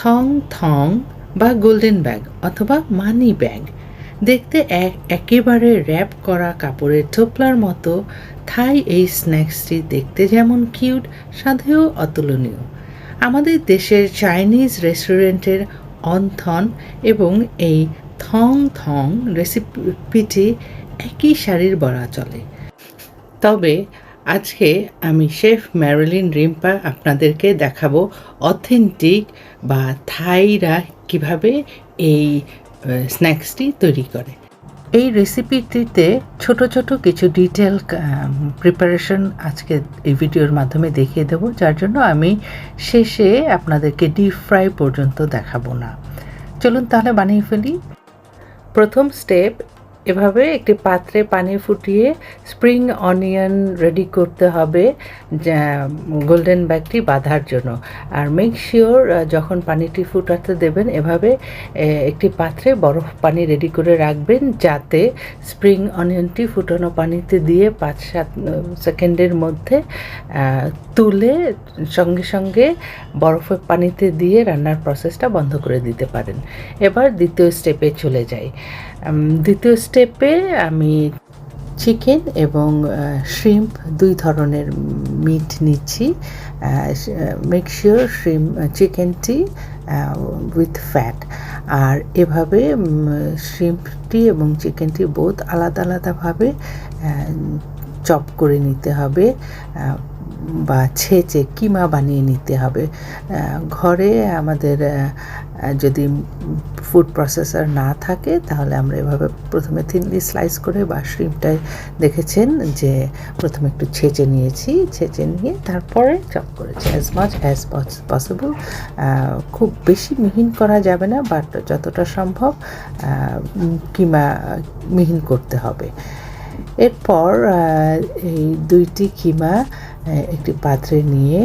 থং থং বা golden bag অথবা money bag. দেখতে একেবারে র্যাপ করা কাপড়ের থোপলার মতো থাই এই স্ন্যাক্সটি দেখতে যেমন কিউট, স্বাদেও অতুলনীয়। আমাদের দেশের চাইনিজ রেস্টুরেন্টের অন্থন এবং এই থং থং রেসিপিটি একই শাড়ির বলা চলে। তবে আজকে আমি শেফ ম্যারিলিন রিম্পা আপনাদেরকে দেখাবো অথেন্টিক বা থাইরা কিভাবে এই স্ন্যাক্সটি তৈরি করে। এই রেসিপিটিতে ছোট ছোট কিছু ডিটেল প্রিপারেশন আজকে এই ভিডিওর মাধ্যমে দেখিয়ে দেবো, যার জন্য আমি শেষে আপনাদেরকে ডিপ ফ্রাই পর্যন্ত দেখাবো না। চলুন তাহলে বানিয়ে ফেলি। প্রথম স্টেপ, এভাবে একটি পাত্রে পানি ফুটিয়ে স্প্রিং অনিয়ন রেডি করতে হবে গোল্ডেন ব্যাগটি বাঁধার জন্য। আর মেক শিওর যখন পানিটি ফুটাতে দেবেন এভাবে একটি পাত্রে বরফ পানি রেডি করে রাখবেন, যাতে স্প্রিং অনিয়নটি ফুটানো পানিতে দিয়ে 5-7 সেকেন্ডের মধ্যে তুলে সঙ্গে সঙ্গে বরফের পানিতে দিয়ে রান্নার প্রসেসটা বন্ধ করে দিতে পারেন। এবার দ্বিতীয় স্টেপে চলে যাই। দ্বিতীয় স্টেপে আমি চিকেন এবং শ্রিম্প দুই ধরনের মিট নিচ্ছি। মেক শিওর চিকেনটি উইথ ফ্যাট। আর এভাবে শ্রিম্পটি এবং চিকেনটি বোথ আলাদা আলাদাভাবে চপ করে নিতে হবে বা ছেঁচে কিমা বানিয়ে নিতে হবে। ঘরে আমাদের যদি ফুড প্রসেসর না থাকে তাহলে আমরা এভাবে প্রথমে থিনলি স্লাইস করে বা শ্রিম্পটায় দেখেছেন যে প্রথমে একটু ছেঁচে নিয়েছি, ছেঁচে নিয়ে তারপরে চপ করেছি অ্যাজ মাচ অ্যাজ পসিবল। খুব বেশি মিহিন করা যাবে না, বাট যতটা সম্ভব কিমা মিহিন করতে হবে। এরপর এই দুইটি কিমা একটি পাত্রে নিয়ে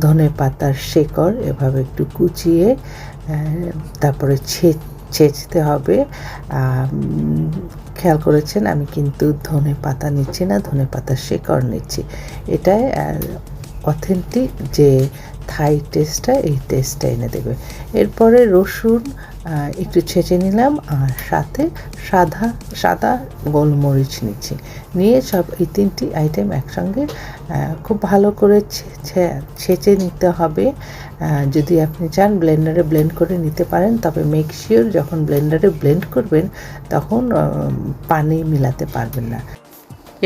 ধনে পাতার শেকড় এভাবে একটু কুচিয়ে তারপরে ছেঁচতে হবে। খেয়াল করেছেন আমি কিন্তু ধনে পাতা নিচ্ছি না, ধনে পাতার শেকড় নিচ্ছি। এটাই অথেন্টিক যে থাই টেস্টটা, এই টেস্টটা এনে দেবে। এরপরে রসুন একটু ছেঁচে নিলাম আর সাথে সাদা গোলমরিচ নিচ্ছি। নিয়ে সব এই তিনটি আইটেম একসঙ্গে খুব ভালো করে ছেঁচে নিতে হবে। যদি আপনি চান ব্লেন্ডারে ব্লেন্ড করে নিতে পারেন, তবে মেক শিওর যখন ব্লেন্ডারে ব্লেন্ড করবেন তখন পানি মিলাতে পারবেন না।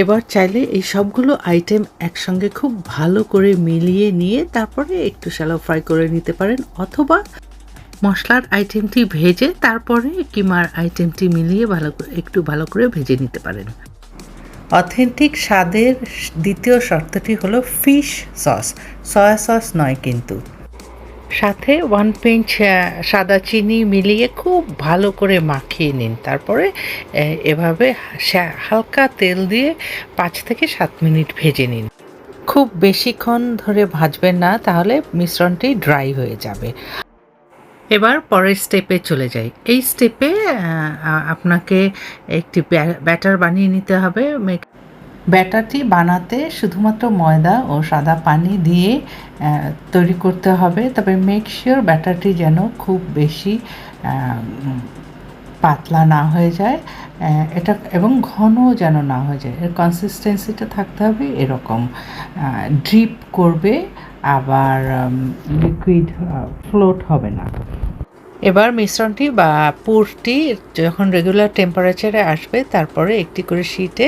এবার চাইলে এই সবগুলো আইটেম একসঙ্গে খুব ভালো করে মিলিয়ে নিয়ে তারপরে একটু শ্যালো ফ্রাই করে নিতে পারেন, অথবা মশলার আইটেমটি ভেজে তারপরে কিমার আইটেমটি মিলিয়ে একটু ভালো করে ভেজে নিতে পারেন। অথেন্টিক স্বাদের দ্বিতীয় শর্তটি হলো ফিশ সস, সয়া সস নয় কিন্তু। সাথে 1 পিঞ্চ সাদা চিনি মিলিয়ে খুব ভালো করে মাখিয়ে নিন। তারপরে এভাবে হালকা তেল দিয়ে 5 থেকে 7 মিনিট ভেজে নিন। খুব বেশিক্ষণ ধরে ভাজবেন না, তাহলে মিশ্রণটি ড্রাই হয়ে যাবে। এবার পরের স্টেপে চলে যাই। এই স্টেপে আপনাকে একটি ব্যাটার বানিয়ে নিতে হবে। ব্যাটারটি বানাতে শুধুমাত্র ময়দা ও সাদা পানি দিয়ে তৈরি করতে হবে, তবে মেক শিওর ব্যাটারটি যেন খুব বেশি পাতলা না হয়ে যায় এটা, এবং ঘন যেন না হয়ে যায়। এর কনসিস্টেন্সিটা থাকতে হবে এরকম, ড্রিপ করবে আবার লিকুইড ফ্লোট হবে না। এবার মিশ্রণটি বা পুরটি যখন রেগুলার টেম্পারেচারে আসবে, তারপরে একটি করে শিটে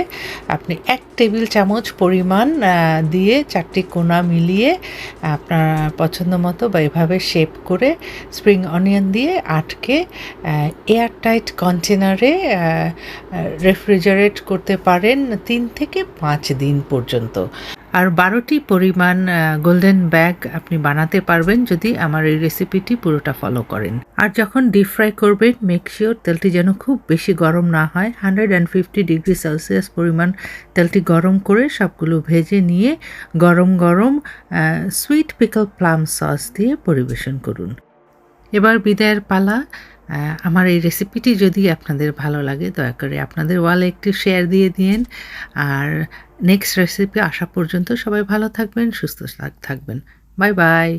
আপনি 1 টেবিল চামচ পরিমাণ দিয়ে 4টি কোণা মিলিয়ে আপনার পছন্দ মতো বা এভাবে শেপ করে স্প্রিং অনিয়ন দিয়ে আটকে এয়ারটাইট কন্টেনারে রেফ্রিজারেট করতে পারেন 3 থেকে 5 দিন পর্যন্ত। আর 12টি পরিমাণ গোল্ডেন ব্যাগ আপনি বানাতে পারবেন যদি আমার এই রেসিপিটি পুরোটা ফলো করেন। আর যখন ডিপ ফ্রাই করবেন মেক শিওর তেলটি যেন খুব বেশি গরম না হয়। 150 ডিগ্রি সেলসিয়াস পরিমাণ তেলটি গরম করে সবগুলো ভেজে নিয়ে গরম গরম সুইট পিকল প্লাম সস দিয়ে পরিবেশন করুন। এবার বিদায়ের পালা। আমার এই রেসিপিটি যদি আপনাদের ভালো লাগে দয়া করে আপনাদের ওয়ালে একটু শেয়ার দিয়ে দিন। আর নেক্সট রেসিপি আসা পর্যন্ত সবাই ভালো থাকবেন, সুস্থ থাকবেন। Bye bye.